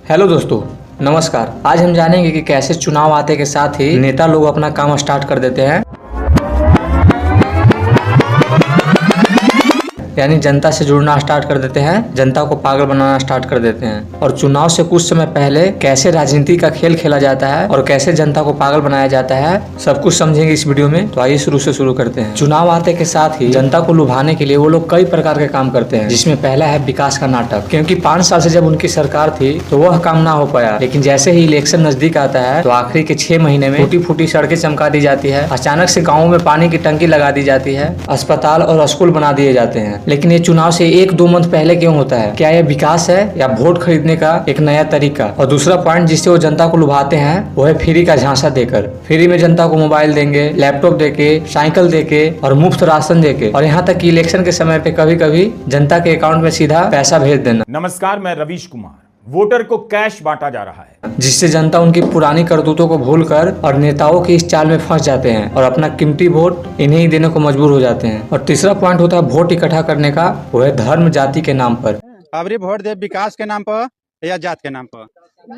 Hello दोस्तों, नमस्कार। आज हम जानेंगे कि कैसे चुनाव आते के साथ ही नेता लोग अपना काम स्टार्ट कर देते हैं, यानी जनता से जुड़ना स्टार्ट कर देते हैं, जनता को पागल बनाना स्टार्ट कर देते हैं। और चुनाव से कुछ समय पहले कैसे राजनीति का खेल खेला जाता है और कैसे जनता को पागल बनाया जाता है, सब कुछ समझेंगे इस वीडियो में। तो आइए शुरू से शुरू करते हैं। चुनाव आते के साथ ही जनता को लुभाने के लिए वो लोग कई प्रकार के काम करते हैं, जिसमें पहला है विकास का नाटक। क्योंकि 5 साल से जब उनकी सरकार थी तो वह काम ना हो पाया, लेकिन जैसे ही इलेक्शन नजदीक आता है तो आखिरी के 6 महीने में फूटी फूटी सड़कें चमका दी जाती है, अचानक से गाँव में पानी की टंकी लगा दी जाती है, अस्पताल और स्कूल बना दिए जाते हैं। लेकिन ये चुनाव से 1-2 मंथ पहले क्यों होता है? क्या यह विकास है या वोट खरीदने का एक नया तरीका? और दूसरा पॉइंट जिससे वो जनता को लुभाते हैं वो है फ्री का झांसा देकर। फ्री में जनता को मोबाइल देंगे, लैपटॉप देके, साइकिल देके और मुफ्त राशन देके, और यहाँ तक कि इलेक्शन के समय पे कभी कभी जनता के अकाउंट में सीधा पैसा भेज देना। नमस्कार, मैं रवीश कुमार। वोटर को कैश बांटा जा रहा है, जिससे जनता उनकी पुरानी करतूतों को भूलकर और नेताओं की इस चाल में फंस जाते हैं और अपना कीमती वोट इन्हें ही देने को मजबूर हो जाते हैं। और तीसरा पॉइंट होता है वोट इकट्ठा करने का, वो है धर्म जाति के नाम पर। अब वोट दे विकास के नाम पर या जात के नाम पर?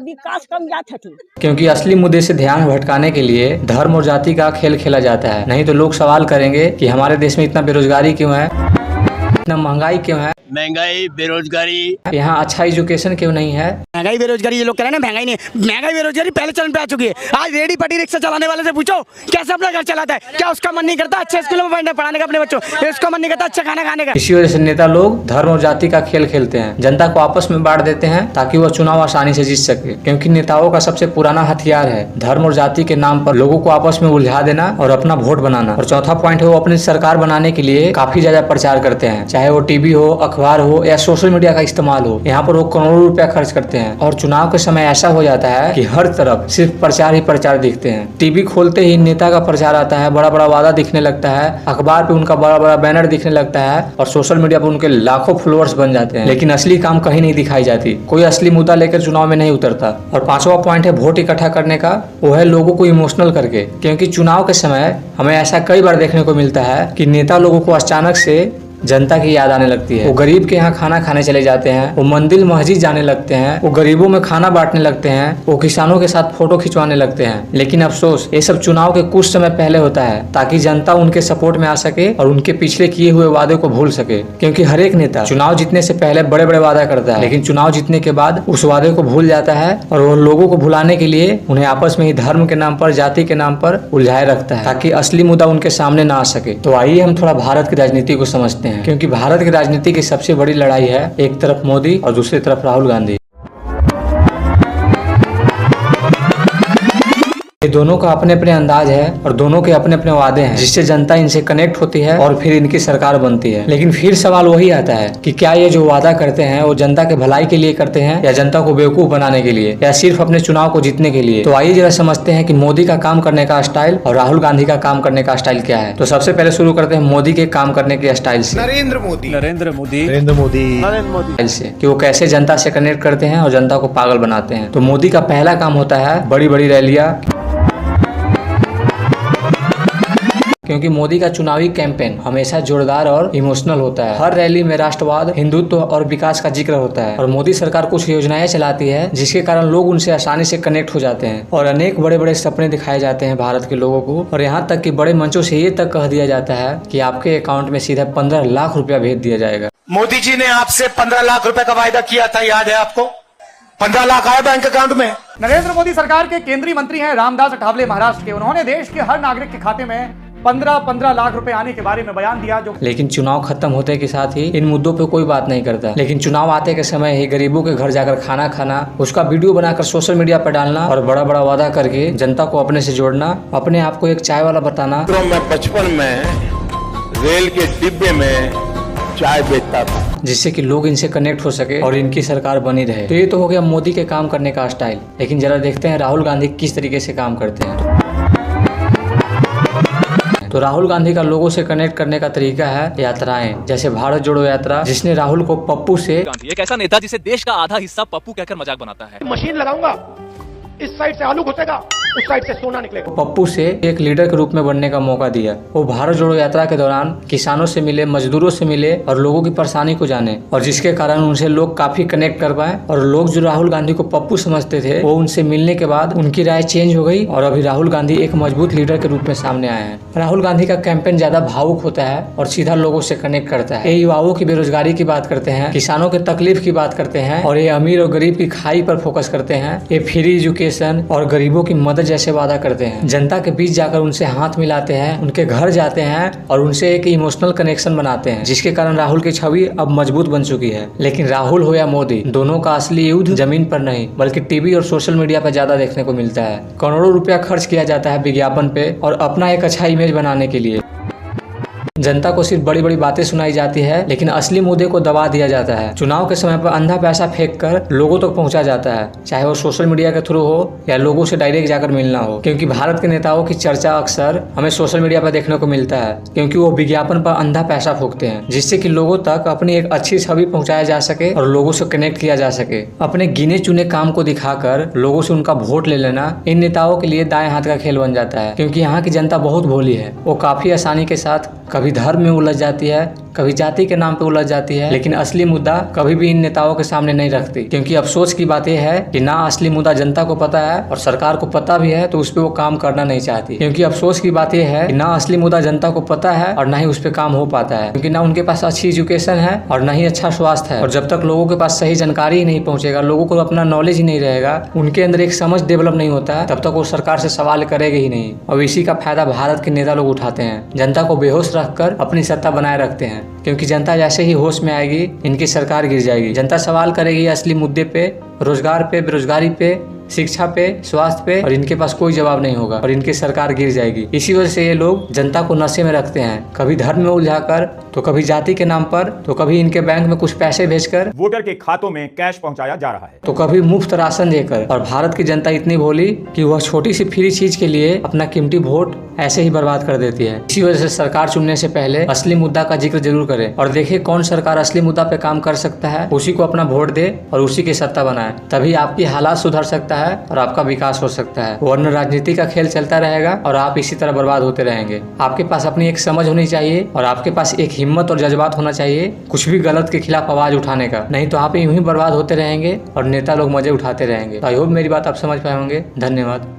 विकास कम जात थी। क्योंकि असली मुद्दे से ध्यान भटकाने के लिए धर्म और जाति का खेल खेला जाता है। नहीं तो लोग सवाल करेंगे कि हमारे देश में इतना बेरोजगारी क्यों है, इतना महंगाई क्यों है, महंगाई बेरोजगारी, यहाँ अच्छा एजुकेशन क्यों नहीं है। महंगाई बेरोजगारी ये लोग कह रहे हैं ना, महंगाई नहीं है। महंगाई बेरोजगारी पहले चलन पे आ चुकी है। आज रेडी पटी रिक्शा चलाने वाले से पूछो कैसे अपना घर चलाता है, क्या उसका मन नहीं करता अच्छे स्कूलों में पढ़ाने का अपने बच्चों, उसका मन नहीं करता अच्छा खाना खाने का। इसी वजह से नेता लोग धर्म और जाति का खेल खेलते हैं, जनता को आपस में बांट देते हैं ताकि वह चुनाव आसानी से जीत सके। क्योंकि नेताओं का सबसे पुराना हथियार है धर्म और जाति के नाम पर लोगों को आपस में उलझा देना और अपना वोट बनाना। और चौथा पॉइंट है वो अपनी सरकार बनाने के लिए काफी ज्यादा प्रचार करते हैं, चाहे वो टीवी हो, अखबार हो या सोशल मीडिया का इस्तेमाल हो। यहाँ पर वो करोड़ों रुपया खर्च करते हैं और चुनाव के समय ऐसा हो जाता है कि हर तरफ सिर्फ प्रचार ही प्रचार दिखते हैं। टीवी खोलते ही नेता का प्रचार आता है, बड़ा बड़ा वादा दिखने लगता है, अखबार पे उनका बड़ा बड़ा बैनर दिखने लगता है और सोशल मीडिया पे उनके लाखों फॉलोअर्स बन जाते हैं। लेकिन असली काम कहीं नहीं दिखाई जाती, कोई असली मुद्दा लेकर चुनाव में नहीं उतरता। और 5वां पॉइंट है वोट इकट्ठा करने का, वो है लोगों को इमोशनल करके। क्योंकि चुनाव के समय हमें ऐसा कई बार देखने को मिलता है कि नेता लोगों को अचानक से जनता की याद आने लगती है। वो गरीब के यहाँ खाना खाने चले जाते हैं, वो मंदिर मस्जिद जाने लगते हैं, वो गरीबों में खाना बांटने लगते हैं, वो किसानों के साथ फोटो खिंचवाने लगते हैं। लेकिन अफसोस ये सब चुनाव के कुछ समय पहले होता है ताकि जनता उनके सपोर्ट में आ सके और उनके पिछले किए हुए वादे को भूल सके। क्योंकि हर एक नेता चुनाव जीतने से पहले बड़े बड़े वादा करता है, लेकिन चुनाव जीतने के बाद उस वादे को भूल जाता है और वो लोगों को भुलाने के लिए उन्हें आपस में ही धर्म के नाम पर, जाति के नाम पर उलझाए रखता है ताकि असली मुद्दा उनके सामने ना आ सके। तो आइए हम थोड़ा भारत की राजनीति को समझते हैं। क्योंकि भारत राजनीति की सबसे बड़ी लड़ाई है एक तरफ मोदी और दूसरी तरफ राहुल गांधी। ये दोनों का अपने अपने अंदाज है और दोनों के अपने अपने वादे हैं, जिससे जनता इनसे कनेक्ट होती है और फिर इनकी सरकार बनती है। लेकिन फिर सवाल वही आता है कि क्या ये जो वादा करते हैं वो जनता के भलाई के लिए करते हैं या जनता को बेवकूफ बनाने के लिए या सिर्फ अपने चुनाव को जीतने के लिए। तो आइए जरा समझते हैं कि मोदी का काम करने का स्टाइल और राहुल गांधी का काम करने का स्टाइल क्या है। तो सबसे पहले शुरू करते हैं मोदी के काम करने के स्टाइल से। नरेंद्र मोदी से कि वो कैसे जनता से कनेक्ट करते हैं और जनता को पागल बनाते हैं। तो मोदी का पहला काम होता है बड़ी बड़ी रैलियां। क्योंकि मोदी का चुनावी कैंपेन हमेशा जोरदार और इमोशनल होता है। हर रैली में राष्ट्रवाद, हिंदुत्व और विकास का जिक्र होता है। और मोदी सरकार कुछ योजनाएं चलाती है जिसके कारण लोग उनसे आसानी से कनेक्ट हो जाते हैं और अनेक बड़े बड़े सपने दिखाए जाते हैं भारत के लोगों को। और यहाँ तक कि बड़े मंचों से ये तक कह दिया जाता है कि आपके अकाउंट में सीधा 15 लाख रुपया भेज दिया जाएगा। मोदी जी ने आपसे 15 लाख रुपए का वायदा किया था, याद है आपको? 15 लाख आए बैंक अकाउंट में। नरेंद्र मोदी सरकार के केंद्रीय मंत्री हैं रामदास अठावले महाराष्ट्र के। उन्होंने देश के हर नागरिक के खाते में 15 लाख रुपए आने के बारे में बयान दिया। जो लेकिन चुनाव खत्म होते के साथ ही इन मुद्दों पे कोई बात नहीं करता। लेकिन चुनाव आते के समय ही गरीबों के घर जाकर खाना खाना, उसका वीडियो बनाकर सोशल मीडिया पर डालना और बड़ा बड़ा वादा करके जनता को अपने से जोड़ना, अपने आप को एक चाय वाला बताना। तो मैं बचपन में रेल के डिब्बे में चाय बेचता था, जिससे कि लोग इनसे कनेक्ट हो सके और इनकी सरकार बनी रहे। तो ये तो हो गया मोदी के काम करने का स्टाइल। लेकिन जरा देखते हैं राहुल गांधी किस तरीके से काम करते हैं। तो राहुल गांधी का लोगों से कनेक्ट करने का तरीका है यात्राएं, जैसे भारत जोड़ो यात्रा, जिसने राहुल को पप्पू से, एक ऐसा नेता जिसे देश का आधा हिस्सा पप्पू कहकर मजाक बनाता है। मशीन लगाऊंगा, इस साइड से आलू घुसेगा, उस साइड से सोना निकलेगा। पप्पू से एक लीडर के रूप में बनने का मौका दिया। वो भारत जोड़ो यात्रा के दौरान किसानों से मिले, मजदूरों से मिले और लोगों की परेशानी को जाने, और जिसके कारण उनसे लोग काफी कनेक्ट कर पाए। और लोग जो राहुल गांधी को पप्पू समझते थे, वो उनसे मिलने के बाद उनकी राय चेंज हो गई और अभी राहुल गांधी एक मजबूत लीडर के रूप में सामने आए हैं। राहुल गांधी का कैंपेन ज्यादा भावुक होता है और सीधा लोगों से कनेक्ट करता है। ये युवाओं की बेरोजगारी की बात करते हैं, किसानों के तकलीफ की बात करते हैं, और ये अमीर और गरीब की खाई पर फोकस करते हैं। ये फ्री एजुकेशन और गरीबों की मदद जैसे वादा करते हैं। जनता के बीच जाकर उनसे हाथ मिलाते हैं, उनके घर जाते हैं और उनसे एक इमोशनल कनेक्शन बनाते हैं, जिसके कारण राहुल की छवि अब मजबूत बन चुकी है। लेकिन राहुल हो या मोदी, दोनों का असली युद्ध जमीन पर नहीं बल्कि टीवी और सोशल मीडिया पर ज्यादा देखने को मिलता है। करोड़ों रुपया खर्च किया जाता है विज्ञापन पे और अपना एक अच्छा इमेज बनाने के लिए। जनता को सिर्फ बड़ी बड़ी बातें सुनाई जाती है, लेकिन असली मुद्दे को दबा दिया जाता है। चुनाव के समय पर अंधा पैसा फेंक कर लोगों तक पहुंचा जाता है, चाहे वो सोशल मीडिया के थ्रू हो या लोगों से डायरेक्ट जाकर मिलना हो। क्योंकि भारत के नेताओं की चर्चा अक्सर हमें सोशल मीडिया पर देखने को मिलता है, क्योंकि वो विज्ञापन पर अंधा पैसा फूकते हैं, जिससे कि लोगों तक अपनी एक अच्छी छवि पहुंचाया जा सके और लोगों से कनेक्ट किया जा सके। अपने गिने चुने काम को दिखाकर लोगों से उनका वोट ले लेना इन नेताओं के लिए दाएं हाथ का खेल बन जाता है। क्योंकि यहाँ की जनता बहुत भोली है, वो काफी आसानी के साथ कभी धर्म में उलझ जाती है, कभी जाति के नाम पे उलझ जाती है, लेकिन असली मुद्दा कभी भी इन नेताओं के सामने नहीं रखती। क्योंकि अफसोस की बात यह है कि ना असली मुद्दा जनता को पता है और सरकार को पता भी है तो उस पर वो काम करना नहीं चाहती। क्योंकि अफसोस की बात यह है कि ना असली मुद्दा जनता को पता है और ना ही उस पर काम हो पाता है। क्योंकि ना उनके पास अच्छी एजुकेशन है और ना ही अच्छा स्वास्थ्य है। और जब तक लोगों के पास सही जानकारी ही नहीं पहुंचेगा, लोगों को अपना नॉलेज ही नहीं रहेगा, उनके अंदर एक समझ डेवलप नहीं होता है, तब तक वो सरकार से सवाल करेंगे ही नहीं। और इसी का फायदा भारत के नेता लोग उठाते हैं, जनता को बेहोश रखकर अपनी सत्ता बनाए रखते हैं। क्योंकि जनता जैसे ही होश में आएगी, इनकी सरकार गिर जाएगी। जनता सवाल करेगी असली मुद्दे पे, रोजगार पे, बेरोजगारी पे, शिक्षा पे, स्वास्थ्य पे, और इनके पास कोई जवाब नहीं होगा और इनकी सरकार गिर जाएगी। इसी वजह से ये लोग जनता को नशे में रखते हैं, कभी धर्म में उलझाकर, तो कभी जाति के नाम पर, तो कभी इनके बैंक में कुछ पैसे भेजकर, वोटर के खातों में कैश पहुंचाया जा रहा है, तो कभी मुफ्त राशन देकर। और भारत की जनता इतनी भोली कि वह छोटी सी फ्री चीज के लिए अपना कीमती वोट ऐसे ही बर्बाद कर देती है। इसी वजह से सरकार चुनने से पहले असली मुद्दा का जिक्र जरूर करे और देखे कौन सरकार असली मुद्दा पे काम कर सकता है, उसी को अपना वोट दे और उसी की सत्ता बनाए। तभी आपकी हालात सुधर सकता है और आपका विकास हो सकता है। वरना राजनीति का खेल चलता रहेगा और आप इसी तरह बर्बाद होते रहेंगे। आपके पास अपनी एक समझ होनी चाहिए और आपके पास एक हिम्मत और जज्बात होना चाहिए कुछ भी गलत के खिलाफ आवाज उठाने का, नहीं तो आप यूं ही बर्बाद होते रहेंगे और नेता लोग मजे उठाते रहेंगे। आई होप मेरी बात आप समझ पाए होंगे। धन्यवाद।